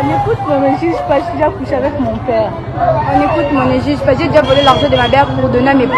On écoute, mais on ne juge pas. Je suis déjà couché avec mon père. On écoute, mais on ne juge pas. J'ai déjà volé l'argent de ma mère pour donner à mes potes.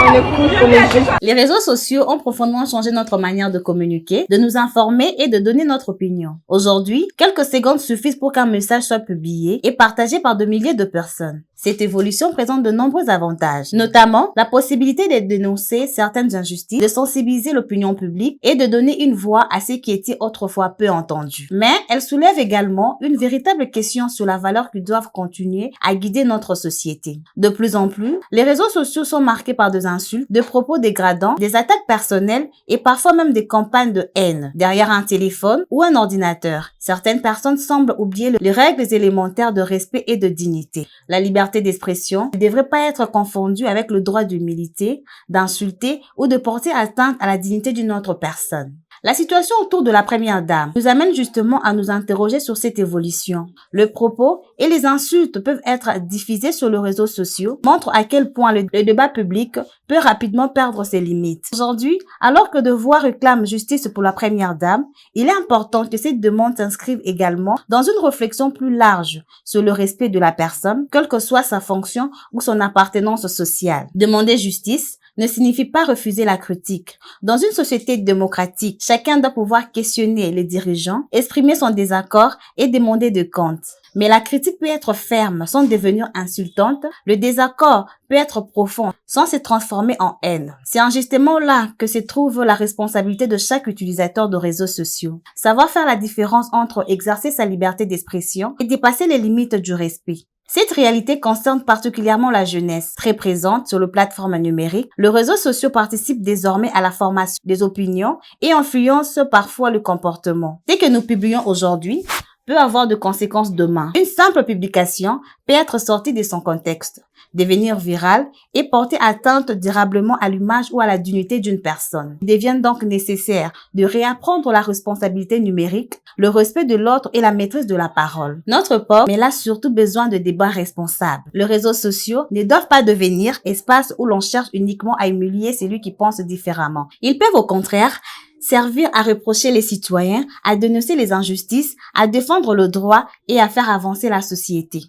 On écoute, on ne juge pas. Les réseaux sociaux ont profondément changé notre manière de communiquer, de nous informer et de donner notre opinion. Aujourd'hui, quelques secondes suffisent pour qu'un message soit publié et partagé par de milliers de personnes. Cette évolution présente de nombreux avantages, notamment la possibilité de dénoncer certaines injustices, de sensibiliser l'opinion publique et de donner une voix à ceux qui étaient autrefois peu entendus. Mais elle soulève également une véritable question sur la valeur qui doivent continuer à guider notre société. De plus en plus, les réseaux sociaux sont marqués par des insultes, des propos dégradants, des attaques personnelles et parfois même des campagnes de haine. Derrière un téléphone ou un ordinateur, certaines personnes semblent oublier les règles élémentaires de respect et de dignité. La liberté d'expression ne devrait pas être confondue avec le droit de militer, d'insulter ou de porter atteinte à la dignité d'une autre personne. La situation autour de la première dame nous amène justement à nous interroger sur cette évolution. Le propos et les insultes peuvent être diffusés sur les réseaux sociaux, montrent à quel point le débat public peut rapidement perdre ses limites. Aujourd'hui, alors que de voix réclament justice pour la première dame, il est important que cette demande s'inscrive également dans une réflexion plus large sur le respect de la personne, quelle que soit sa fonction ou son appartenance sociale. Demander justice ne signifie pas refuser la critique. Dans une société démocratique, chacun doit pouvoir questionner les dirigeants, exprimer son désaccord et demander de comptes. Mais la critique peut être ferme sans devenir insultante. Le désaccord peut être profond sans se transformer en haine. C'est justement là que se trouve la responsabilité de chaque utilisateur de réseaux sociaux. Savoir faire la différence entre exercer sa liberté d'expression et dépasser les limites du respect. Cette réalité concerne particulièrement la jeunesse, très présente sur les plateformes numériques. Les réseaux sociaux participent désormais à la formation des opinions et influencent parfois le comportement. Ce que nous publions aujourd'hui peut avoir de conséquences demain. Une simple publication peut être sortie de son contexte, devenir virale et porter atteinte durablement à l'image ou à la dignité d'une personne. Il devient donc nécessaire de réapprendre la responsabilité numérique, le respect de l'autre et la maîtrise de la parole. Notre peuple, mais là surtout besoin de débats responsables. Les réseaux sociaux ne doivent pas devenir espace où l'on cherche uniquement à humilier celui qui pense différemment. Ils peuvent au contraire servir à reprocher les citoyens, à dénoncer les injustices, à défendre le droit et à faire avancer la société.